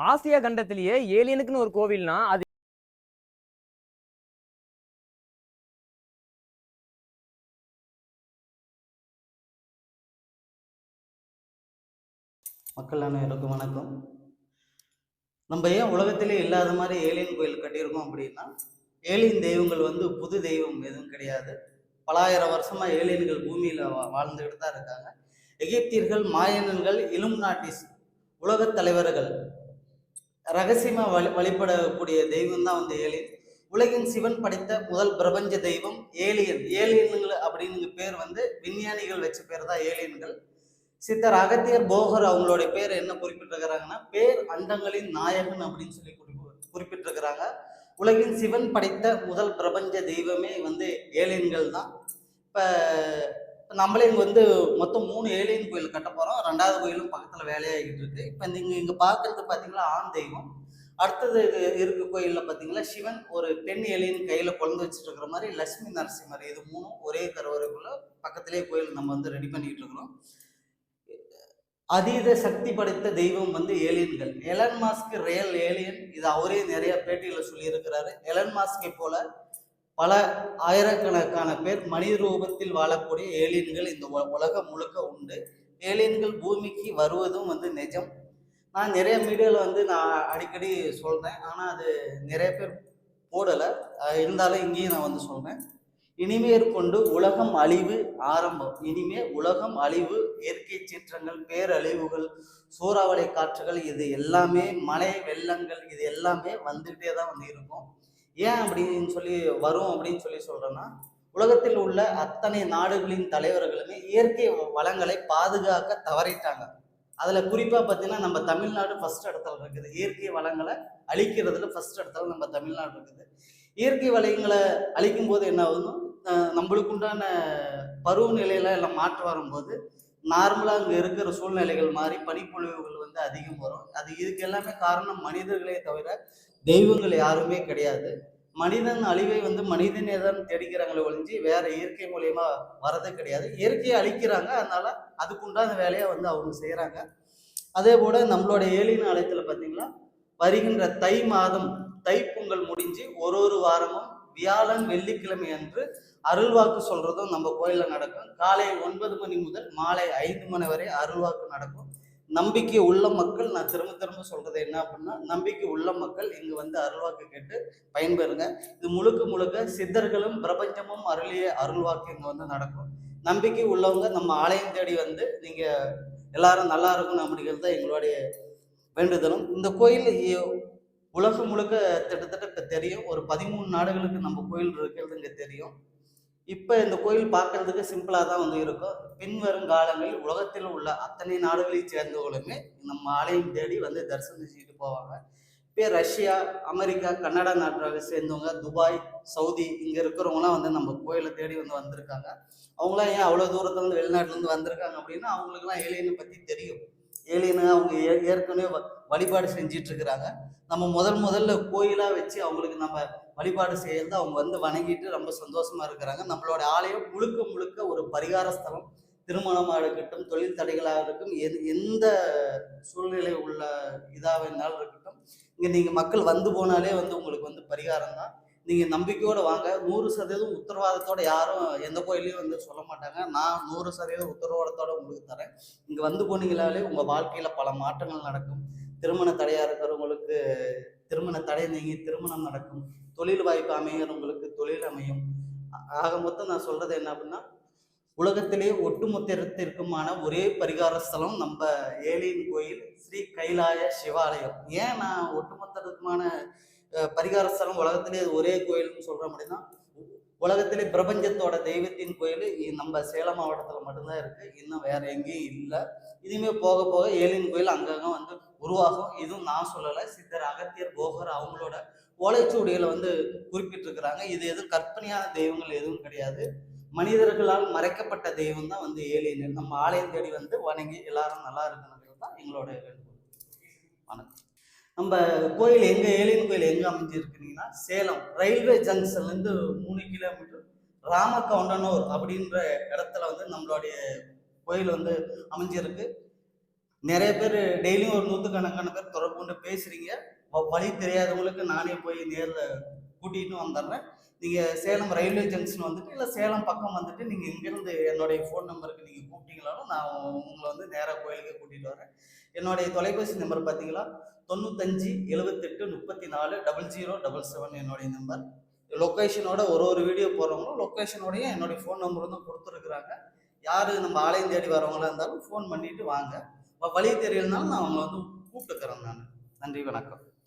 Asia கண்டத்திலேயே ஏலியனுக்குன்னு ஒரு கோவில்னா அது மக்கள் அனைவருக்கும் வணக்கம். நம்ம ஏன் உலகத்திலே இல்லாத மாதிரி ஏலியன் கோயில் கட்டியிருக்கோம் அப்படின்னா, ஏலியன் தெய்வங்கள் புது தெய்வம் எதுவும் கிடையாது. பலாயிரம் வருஷமா ஏலியன்கள் பூமியில வாழ்ந்துகிட்டு தான் இருக்காங்க. எகிப்தியர்கள், மாயனர்கள், இலுமினாட்டிஸ் உலகத் தலைவர்கள் ரகசியமா வழிபடக்கூடிய தெய்வம் தான் ஏலியன். உலகின் சிவன் படைத்த முதல் பிரபஞ்ச தெய்வம் ஏலியன். ஏலியன்கள் அப்படின்னு பேர் விஞ்ஞானிகள் வச்ச பேர் தான் ஏலியன்கள். சித்தர் அகத்தியர் போகர் அவங்களுடைய பேர் என்ன குறிப்பிட்டிருக்கிறாங்கன்னா, பேர் அண்டங்களின் நாயகன் அப்படின்னு சொல்லி குறிப்பிட்டிருக்கிறாங்க. உலகின் சிவன் படைத்த முதல் பிரபஞ்ச தெய்வமே ஏலியன்கள் தான். இப்போ நம்மளே மொத்தம் 3 ஏலியன் கோயில் கட்ட போகிறோம். 2வது கோயிலும் பக்கத்தில் வேலையாகிட்டு இருக்கு. இப்போ நீங்கள் இங்கே பார்க்கறது பார்த்தீங்கன்னா ஆண் தெய்வம். அடுத்தது இருக்க கோயிலில் பார்த்தீங்கன்னா சிவன் ஒரு பெண் ஏலியன் கையில் குழந்தை வச்சுட்டு இருக்கிற மாதிரி, லட்சுமி நரசிம்மர், இது 3 ஒரே கருவறைக்குள்ள பக்கத்திலே கோயில் நம்ம ரெடி பண்ணிட்டு இருக்கிறோம். அதீத சக்தி படைத்த தெய்வம் ஏலியன்கள். எலன் மாஸ்க் ரியல் ஏலியன், இது அவரே நிறைய பேட்டியில் சொல்லியிருக்கிறாரு. எலன் மாஸ்கை போல பல ஆயிரக்கணக்கான பேர் மனித ரூபத்தில் வாழக்கூடிய ஏலியன்கள் இந்த உலகம் முழுக்க உண்டு. ஏலியன்கள் பூமிக்கு வருவதும் நிஜம். நான் நிறைய மீடியாவில் நான் அடிக்கடி சொல்கிறேன், ஆனால் அது நிறைய பேர் போடலை. இருந்தாலும் இங்கேயும் நான் சொல்கிறேன். இனிமேற்கொண்டு உலகம் அழிவு ஆரம்பம். இனிமே உலகம் அழிவு, இயற்கை சீற்றங்கள், பேரழிவுகள், சூறாவளி காற்றுகள், இது எல்லாமே மழை வெள்ளங்கள், இது எல்லாமே வந்துகிட்டே தான் இருக்கும். ஏன் அப்படின்னு சொல்லி வரும் அப்படின்னு சொல்லி சொல்றேன்னா, உலகத்தில் உள்ள அத்தனை நாடுகளின் தலைவர்களுமே இயற்கை வளங்களை பாதுகாக்க தவறிட்டாங்க. அதுல குறிப்பா பார்த்தீங்கன்னா நம்ம தமிழ்நாடு ஃபர்ஸ்ட் இடத்துல இருக்குது. இயற்கை வளங்களை அழிக்கிறதுல ஃபர்ஸ்ட் இடத்துல நம்ம தமிழ்நாடு இருக்குது. இயற்கை வளங்களை அழிக்கும் போது என்ன ஆகுதுன்னா, நம்மளுக்கு உண்டான பருவநிலையில எல்லாம் மாற்றம் வரும்போது நார்மலா அங்க இருக்கிற சூழ்நிலைகள் மாறி பனிப்பொழிவுகள் அதிகம் வரும். அது இதுக்கு எல்லாமே காரணம் மனிதர்களே தவிர தெய்வங்கள் யாருமே கிடையாது. மனிதன் அழிவை மனிதனே தான் தேடிக்கிறாங்களே ஒழிஞ்சு வேற இயற்கை மூலியமா வரது கிடையாது. இயற்கையை அழிக்கிறாங்க, அதனால அதுக்குண்டான வேலையை அவங்க செய்யறாங்க. அதே போல நம்மளோட ஏலியன் ஆலயத்துல பாத்தீங்கன்னா, வருகின்ற தை மாதம் தைப்பொங்கல் முடிஞ்சு ஒரு வாரமும் வியாழன் வெள்ளிக்கிழமை அன்று அருள்வாக்கு சொல்றதும் நம்ம கோயில்ல நடக்கும். காலை 9 மணி முதல் மாலை 5 மணி வரை அருள்வாக்கு நடக்கும். நம்பிக்கை உள்ள மக்கள், நான் திரும்ப திரும்ப சொல்றது என்ன அப்படின்னா, நம்பிக்கை உள்ள மக்கள் இங்கு அருள்வாக்கு கேட்டு பயன்பெறுங்க. இது முழுக்க முழுக்க சித்தர்களும் பிரபஞ்சமும் அருளிய அருள்வாக்கு இங்க நடக்கும். நம்பிக்கை உள்ளவங்க நம்ம ஆலயம் தேடி நீங்க எல்லாரும் நல்லா இருக்கணும் அப்படிங்கிறது தான் எங்களுடைய வேண்டுதலும். இந்த கோயில் உலகம் முழுக்க கிட்டத்தட்ட இப்போ தெரியும், ஒரு 13 நாடுகளுக்கு நம்ம கோயில் இருக்கிறது இங்கே தெரியும். இப்போ இந்த கோயில் பார்க்கறதுக்கு சிம்பிளாக தான் இருக்கும். பின்வரும் காலங்களில் உலகத்தில் உள்ள அத்தனை நாடுகளை சேர்ந்தவர்களுமே நம்ம ஆலயம் தேடி தரிசனம் செஞ்சுட்டு போவாங்க. இப்போ ரஷ்யா, அமெரிக்கா, கனடா நாட்டை சேர்ந்தவங்க, துபாய், சவுதி இங்கே இருக்கிறவங்களாம் நம்ம கோயிலை தேடி வந்திருக்காங்க. அவங்களாம் ஏன் அவ்வளோ தூரத்துலேருந்து வெளிநாட்டிலேருந்து வந்திருக்காங்க அப்படின்னா, அவங்களுக்குலாம் ஏலியனை பற்றி தெரியும். ஏலியனை அவங்க ஏற்கனவே வழிபாடு செஞ்சிட்டு இருக்கிறாங்க. நம்ம முதல்ல கோயிலாக வச்சு அவங்களுக்கு நம்ம வழிபாடு செய்யறது அவங்க வணங்கிட்டு ரொம்ப சந்தோஷமா இருக்கிறாங்க. நம்மளோட ஆலயம் முழுக்க முழுக்க ஒரு பரிகார ஸ்தலம். திருமணமாக இருக்கட்டும், தொழில் தடைகளாக இருக்கட்டும், எந்த சூழ்நிலை உள்ள இதாக வேணாலும் இருக்கட்டும், இங்கே நீங்கள் மக்கள் போனாலே உங்களுக்கு பரிகாரம் தான். நீங்கள் நம்பிக்கையோடு வாங்க. 100% உத்தரவாதத்தோட யாரும் எந்த கோயிலையும் சொல்ல மாட்டாங்க. நான் 100% உத்தரவாதத்தோட உங்களுக்கு தரேன். இங்கே போனீங்களாலே உங்கள் வாழ்க்கையில் பல மாற்றங்கள் நடக்கும். திருமண தடையாக இருக்கிறவங்களுக்கு திருமண தடை நீங்கி திருமணம் நடக்கும். தொழில் வாய்ப்பு அமைகிறவங்களுக்கு தொழில் அமையும். ஆக மொத்தம் நான் சொல்றது என்ன அப்படின்னா, உலகத்திலேயே ஒட்டுமொத்தத்திற்குமான ஒரே பரிகார ஸ்தலம் நம்ம ஏலியன் கோயில், ஸ்ரீ கைலாய சிவாலயம். ஏன் நான் ஒட்டுமொத்தத்துக்குமான பரிகார ஸ்தலம் உலகத்திலே ஒரே கோயில்னு சொல்றேன் அப்படின்னா, உலகத்திலே பிரபஞ்சத்தோட தெய்வத்தின் கோயில் நம்ம சேலம் மாவட்டத்தில் மட்டும்தான் இருக்கு. இன்னும் வேற எங்கேயும் இல்லை. இனிமே போக போக ஏலியன் கோயில் அங்கங்க உருவாகும். இதுவும் நான் சொல்லலை, சித்தர் அகத்தியர் போகர் அவங்களோட ஓலைச்சுவடிகளை குறிப்பிட்டிருக்கிறாங்க. இது எதுவும் கற்பனையான தெய்வங்கள் எதுவும் கிடையாது. மனிதர்களால் மறைக்கப்பட்ட தெய்வம் தான் ஏலியன். நம்ம ஆலயம் தேடி வணங்கி எல்லாரும் நல்லா இருக்கணுங்கிறது தான் எங்களோட வேண்டுகோள். வணக்கம். நம்ம கோயில் ஏலியன் கோயில் எங்க அமைஞ்சிருக்குன்னா, சேலம் ரயில்வே ஜங்ஷன்லேருந்து 3 கிலோமீட்டர் ராமகவுண்டனூர் அப்படின்ற இடத்துல நம்மளுடைய கோயில் அமைஞ்சிருக்கு. நிறைய பேர் டெய்லியும் ஒரு நூற்றுக்கணக்கான பேர் தொடர்பு கொண்டு பேசுகிறீங்க. வழி தெரியாதவங்களுக்கு நானே போய் நேரில் கூட்டிகிட்டு வந்துடுறேன். நீங்கள் சேலம் ரயில்வே ஜங்ஷன் வந்துட்டு இல்லை சேலம் பக்கம் வந்துட்டு நீங்கள் இங்கேருந்து என்னுடைய ஃபோன் நம்பருக்கு நீங்கள் கூப்பிட்டீங்களாலும் நான் உங்களை வந்து நேராக கோயிலுக்கு கூட்டிகிட்டு வரேன். என்னுடைய தொலைபேசி நம்பர் பார்த்தீங்களா 95 78 34 0077 என்னுடைய நம்பர். லொக்கேஷனோட ஒரு வீடியோ போடுறவங்களும் லொக்கேஷனோடையும் என்னுடைய ஃபோன் நம்பரும் தான் கொடுத்துருக்குறாங்க. யார் நம்ம ஆலயம் தேடி வரவங்களா இருந்தாலும் ஃபோன் பண்ணிட்டு வாங்க. வழி தெரியலனாலும் நான் அவங்களை வந்து கூப்பிட்டுக்கிறேன் நான். நன்றி, வணக்கம்.